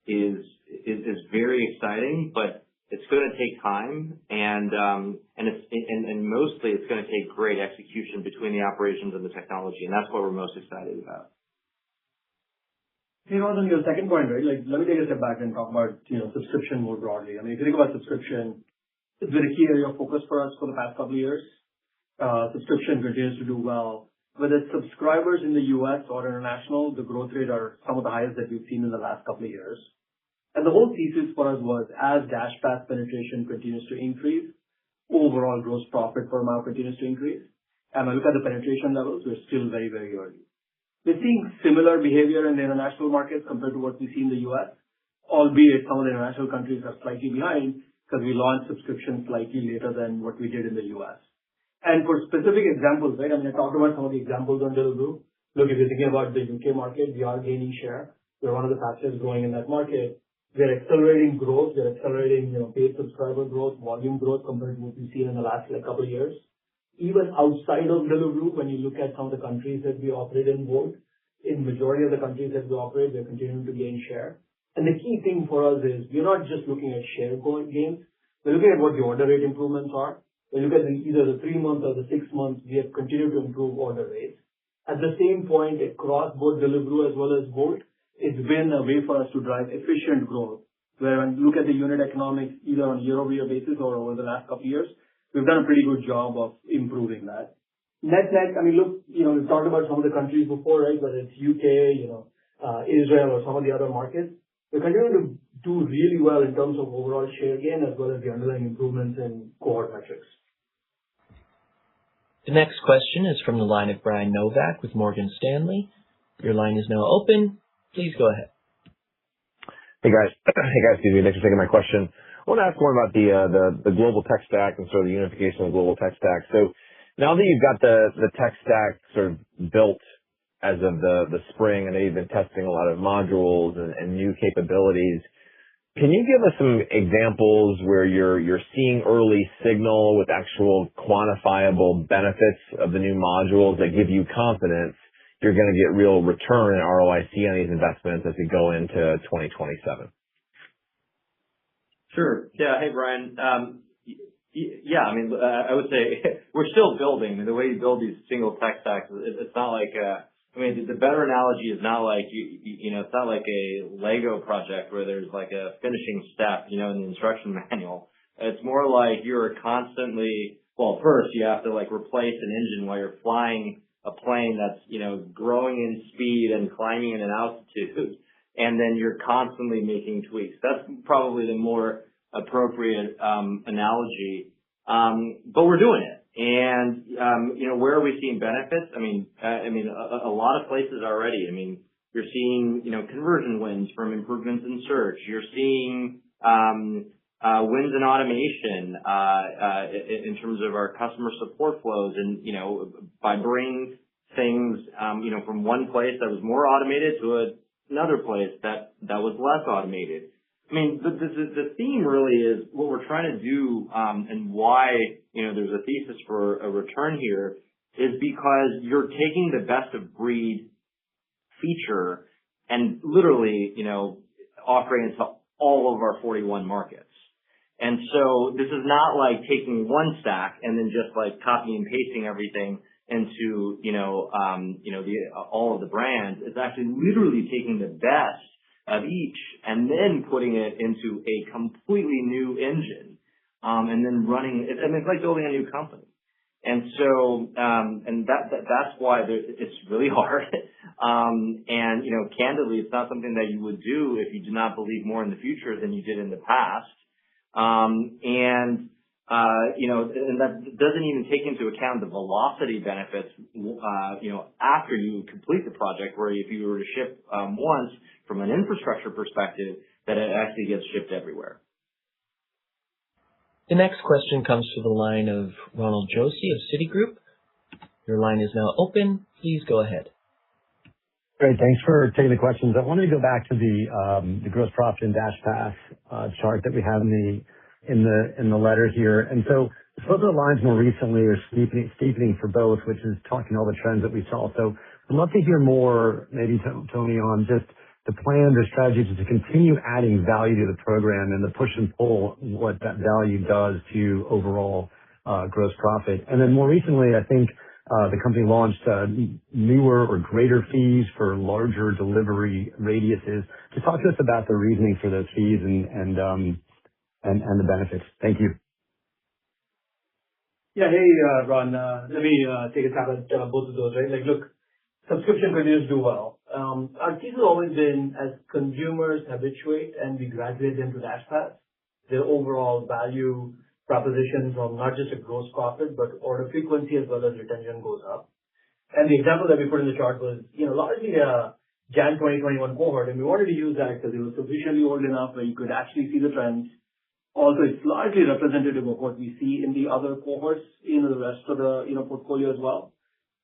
is very exciting, but it's going to take time, and mostly it's going to take great execution between the operations and the technology, and that's what we're most excited about. Hey, Ross, on your second point, right? Like, let me take a step back and talk about subscription more broadly. I mean, if you think about subscription, it's been a key area of focus for us for the past couple of years. Subscription continues to do well. Whether it's subscribers in the U.S. or international, the growth rate are some of the highest that we've seen in the last couple of years. And the whole thesis for us was as DashPass penetration continues to increase, overall gross profit per mile continues to increase. And when I look at the penetration levels, we're still very, very early. We're seeing similar behavior in the international markets compared to what we see in the U.S., albeit some of the international countries are slightly behind because we launched subscription slightly later than what we did in the U.S. And for specific examples, right, I mean, I talked about some of the examples on Deliveroo. Look, if you're thinking about the UK market, we are gaining share. We're one of the fastest growing in that market. We're accelerating growth. We're accelerating, paid subscriber growth, volume growth compared to what we've seen in the last couple of years. Even outside of Deliveroo, when you look at some of the countries that we operate in Volt, in majority of the countries that we operate, we're continuing to gain share. And the key thing for us is we're not just looking at share gains. We're looking at what the order rate improvements are. We look at either the 3-month or the 6 months, we have continued to improve order rates. At the same point, across both Deliveroo as well as Volt, it's been a way for us to drive efficient growth, where when you look at the unit economics, either on a year-over-year basis or over the last couple of years, we've done a pretty good job of improving that. Net, I mean, look, we've talked about some of the countries before, right? Whether it's UK, Israel or some of the other markets. We're continuing to do really well in terms of overall share gain as well as the underlying improvements in cohort metrics. The next question is from the line of Brian Novak with Morgan Stanley. Your line is now open. Please go ahead. Hey guys, excuse me. Thanks for taking my question. I want to ask more about the global tech stack and sort of the unification of the global tech stack. So now that you've got the tech stack sort of built as of the spring, and you've been testing a lot of modules and new capabilities, Can you give us some examples where you're seeing early signal with actual quantifiable benefits of the new modules that give you confidence you're going to get real return and ROIC on these investments as we go into 2027? Sure. Yeah. Hey, Brian. Yeah, I mean, I would say we're still building. The way you build these single tech stacks, it's not like, I mean, the better analogy is not like, it's not like a Lego project where there's like a finishing step, in the instruction manual. It's more like you're constantly, well, first you have to like replace an engine while you're flying a plane that's, growing in speed and climbing in an altitude. And then you're constantly making tweaks. That's probably the more appropriate analogy. But we're doing it. And where are we seeing benefits? I mean, a lot of places already. I mean, you're seeing, conversion wins from improvements in search. You're seeing wins in automation in terms of our customer support flows, and by bringing things from one place that was more automated to another place that was less automated. I mean, the theme really is what we're trying to do, and why, there's a thesis for a return here, is because you're taking the best of breed feature and literally, offering it to all of our 41 markets. And so this is not like taking one stack and then just like copy and pasting everything into, all of the brands. It's actually literally taking the best of each and then putting it into a completely new engine, and then running it. I mean, it's like building a new company. And so, and that's why it's really hard. And, candidly, it's not something that you would do if you do not believe more in the future than you did in the past. And that doesn't even take into account the velocity benefits, after you complete the project, where if you were to ship once from an infrastructure perspective, that it actually gets shipped everywhere. The next question comes to the line of Ronald Josie of Citigroup. Your line is now open. Please go ahead. Great. Thanks for taking the questions. I wanted to go back to the gross profit and DashPass chart that we have in the letter here. And so both of the lines more recently are steepening for both, which is talking all the trends that we saw. So I'd love to hear more, maybe Tony, on just the plans or strategies to continue adding value to the program and the push and pull, what that value does to overall gross profit. And then more recently, I think the company launched newer or greater fees for larger delivery radiuses. Just talk to us about the reasoning for those fees and the benefits. Thank you. Yeah. Hey, Ron. Let me take a stab at both of those, right? Like, look, subscription continues to do well. Our thesis has always been, as consumers habituate and we graduate them to DashPass, their overall value proposition from not just a gross profit, but order frequency as well as retention goes up. And the example that we put in the chart was, largely a Jan 2021 cohort, and we wanted to use that because it was sufficiently old enough where you could actually see the trends. Also, it's largely representative of what we see in the other cohorts, the rest of the, portfolio as well,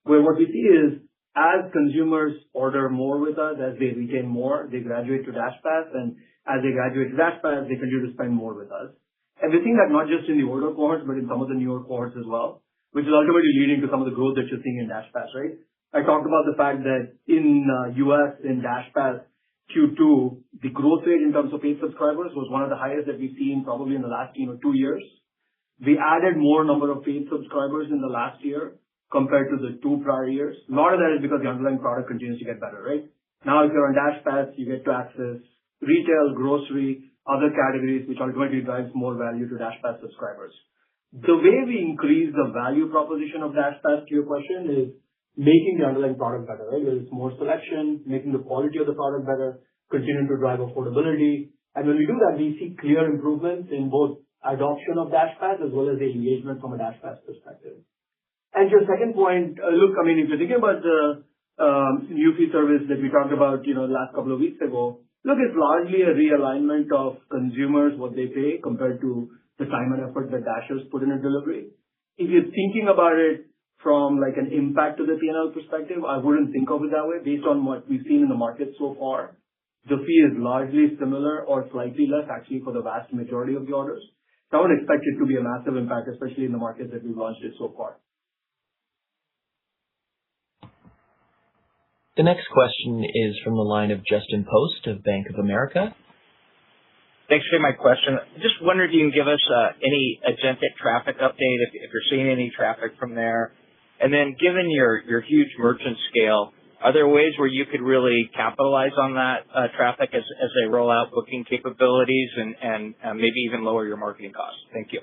where what we see is, as consumers order more with us, as they retain more, they graduate to DashPass, and as they graduate to DashPass, they continue to spend more with us. And we're seeing that not just in the older cohorts, but in some of the newer cohorts as well, which is ultimately leading to some of the growth that you're seeing in DashPass, right? I talked about the fact that in US, in DashPass Q2, the growth rate in terms of paid subscribers was one of the highest that we've seen probably in the last 2 years. We added more number of paid subscribers in the last year compared to the 2 prior years. A lot of that is because the underlying product continues to get better, right? Now, if you're on DashPass, you get to access retail, grocery, other categories, which ultimately drives more value to DashPass subscribers. The way we increase the value proposition of DashPass, to your question, is making the underlying product better, right? Whether it's more selection, making the quality of the product better, continuing to drive affordability. And when we do that, we see clear improvements in both adoption of DashPass as well as the engagement from a DashPass perspective. And your second point, look, I mean, if you're thinking about the new fee service that we talked about, last couple of weeks ago, look, it's largely a realignment of consumers, what they pay compared to the time and effort that Dashers put in a delivery. If you're thinking about it from like an impact to the P&L perspective, I wouldn't think of it that way based on what we've seen in the market so far. The fee is largely similar or slightly less actually for the vast majority of the orders. So I would expect it to be a massive impact, especially in the markets that we've launched it so far. The next question is from the line of Justin Post of Bank of America. Thanks for my question. Just wondered if you can give us any agentic traffic update, if you're seeing any traffic from there. And then given your huge merchant scale, are there ways where you could really capitalize on that traffic as they roll out booking capabilities and maybe even lower your marketing costs? Thank you.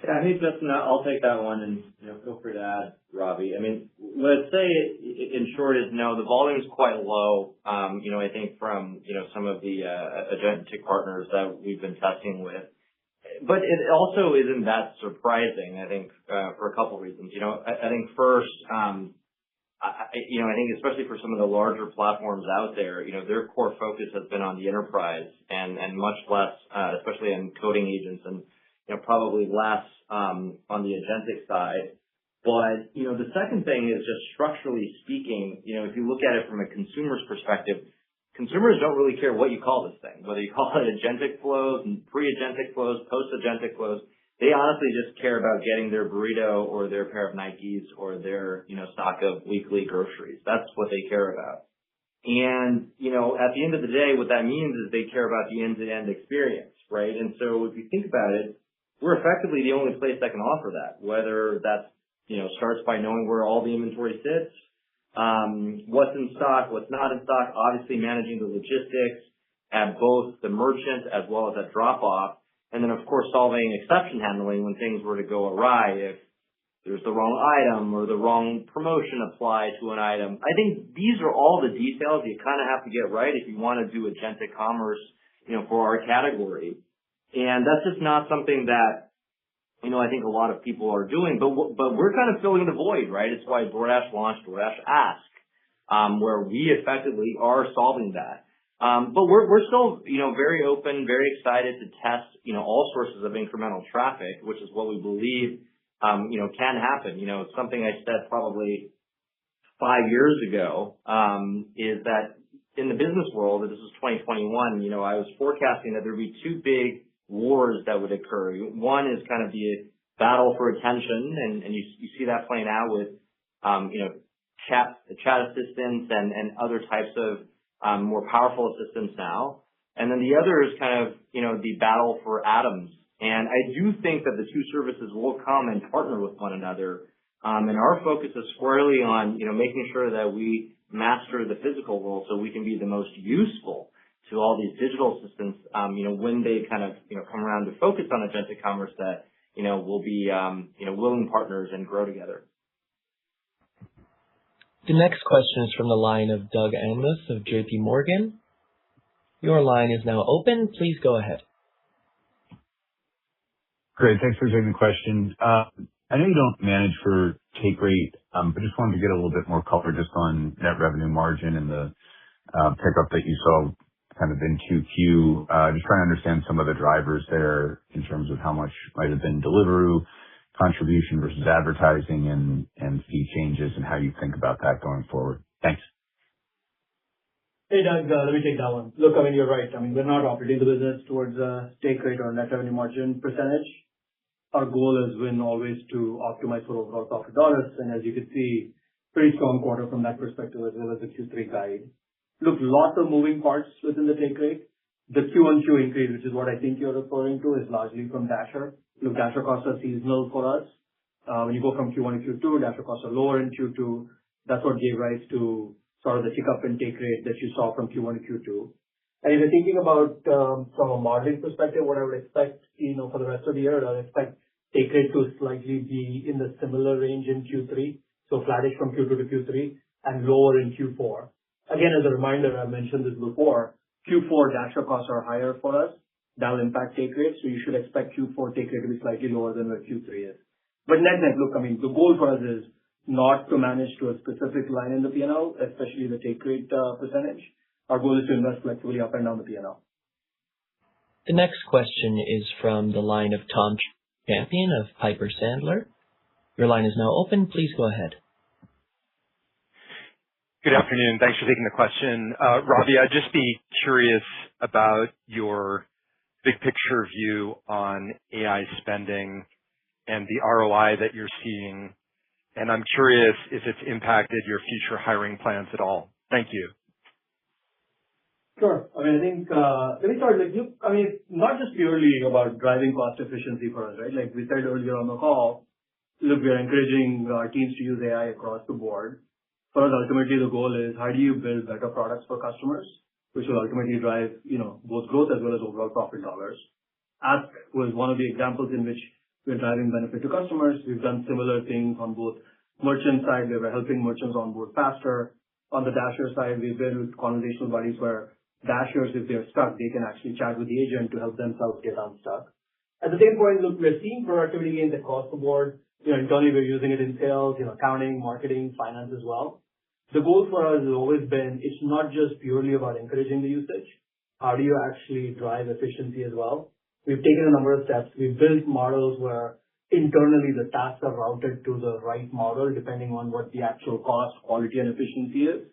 Yeah, hey, Justin, I'll take that one, and feel free to add, Ravi. I mean, what I'd say in short is no, the volume is quite low. I think from some of the agentic partners that we've been testing with, but it also isn't that surprising. I think for a couple of reasons. I think first, I think especially for some of the larger platforms out there, their core focus has been on the enterprise and much less, especially on coding agents and probably less on the agentic side. But the second thing is just structurally speaking, if you look at it from a consumer's perspective, consumers don't really care what you call this thing, whether you call it agentic flows and pre-agentic flows, post-agentic flows. They honestly just care about getting their burrito or their pair of Nikes or their stock of weekly groceries. That's what they care about. And at the end of the day, what that means is they care about the end-to-end experience, right? And so if you think about it, we're effectively the only place that can offer that, whether that's starts by knowing where all the inventory sits, what's in stock, what's not in stock, obviously managing the logistics at both the merchant as well as at drop-off, and then, of course, solving exception handling when things were to go awry, if there's the wrong item or the wrong promotion applied to an item. I think these are all the details you kind of have to get right if you want to do agentic commerce, for our category. And that's just not something that, I think a lot of people are doing, but we're kind of filling the void, right? It's why DoorDash launched DoorDash Ask, where we effectively are solving that. But we're still, very open, very excited to test, all sources of incremental traffic, which is what we believe, can happen. It's something I said probably 5 years ago, is that in the business world, this is 2021, I was forecasting that there'd be two big wars that would occur. One is kind of the battle for attention, and you see that playing out with, chat assistants and other types of more powerful assistants now. And then the other is kind of, the battle for atoms. And I do think that the two services will come and partner with one another. And our focus is squarely on, making sure that we master the physical world so we can be the most useful to all these digital assistants, when they kind of, come around to focus on agentic commerce that, we'll be, willing partners and grow together. The next question is from the line of Doug Anmuth of JP Morgan. Your line is now open. Please go ahead. Great. Thanks for taking the question. I know you don't manage for take rate, but just wanted to get a little bit more color just on net revenue margin and the pickup that you saw kind of in 2Q. Just trying to understand some of the drivers there in terms of how much might have been Deliveroo contribution versus advertising and fee changes and how you think about that going forward. Thanks. Hey, Doug, let me take that one. Look, you're right. We're not operating the business towards a take rate or net revenue margin percentage. Our goal has been always to optimize for overall profit dollars. And as you can see, pretty strong quarter from that perspective as well as the Q3 guide. Look, lots of moving parts within the take rate. The Q-on-Q increase, which is what I think you're referring to, is largely from Dasher. Look, Dasher costs are seasonal for us. When you go from Q1 to Q2, Dasher costs are lower in Q2. That's what gave rise to sort of the tick up in take rate that you saw from Q1 to Q2. And if you're thinking about from a margin perspective, what I would expect, for the rest of the year, I would expect take rate to slightly be in the similar range in Q3, so flattish from Q2 to Q3, and lower in Q4. Again, as a reminder, I mentioned this before, Q4 Dasher costs are higher for us. That will impact take rate, so you should expect Q4 take rate to be slightly lower than where Q3 is. But net, look, the goal for us is not to manage to a specific line in the P&L, especially the take rate percentage. Our goal is to invest flexibly up and down the P&L. The next question is from the line of Tom Champion of Piper Sandler. Your line is now open. Please go ahead. Good afternoon. Thanks for taking the question. Ravi, I'd just be curious about your big picture view on AI spending and the ROI that you're seeing, and I'm curious if it's impacted your future hiring plans at all. Thank you. Sure. I think, let me start. It's not just purely about driving cost efficiency for us, right? Like we said earlier on the call, look, we are encouraging our teams to use AI across the board. For us, ultimately, the goal is how do you build better products for customers, which will ultimately drive, both growth as well as overall profit dollars. Ask was one of the examples in which we're driving benefit to customers. We've done similar things on both merchant side, where we're helping merchants onboard faster. On the Dasher side, we build conversational buddies where Dashers, if they're stuck, they can actually chat with the agent to help themselves get unstuck. At the same point, look, we're seeing productivity gains across the board. Internally, we're using it in sales, accounting, marketing, finance as well. The goal for us has always been, it's not just purely about encouraging the usage. How do you actually drive efficiency as well? We've taken a number of steps. We've built models where internally the tasks are routed to the right model depending on what the actual cost, quality, and efficiency is.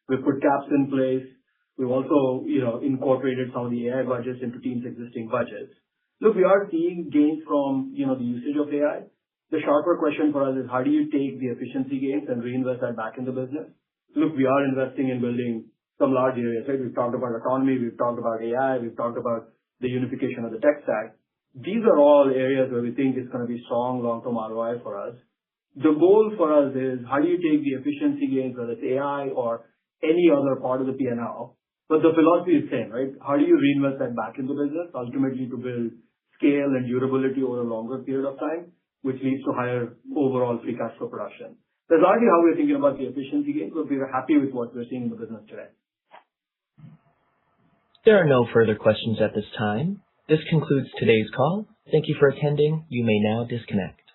We've put caps in place. We've also, incorporated some of the AI budgets into teams' existing budgets. Look, we are seeing gains from, the usage of AI. The sharper question for us is how do you take the efficiency gains and reinvest that back in the business? Look, we are investing in building some large areas, right? We've talked about autonomy, we've talked about AI, we've talked about the unification of the tech stack. These are all areas where we think it's going to be strong long-term ROI for us. The goal for us is how do you take the efficiency gains, whether it's AI or any other part of the P&L, but the philosophy is same, right? How do you reinvest that back into business, ultimately to build scale and durability over a longer period of time, which leads to higher overall free cash flow production. That's largely how we're thinking about the efficiency gains, but we are happy with what we're seeing in the business today. There are no further questions at this time. This concludes today's call. Thank you for attending. You may now disconnect.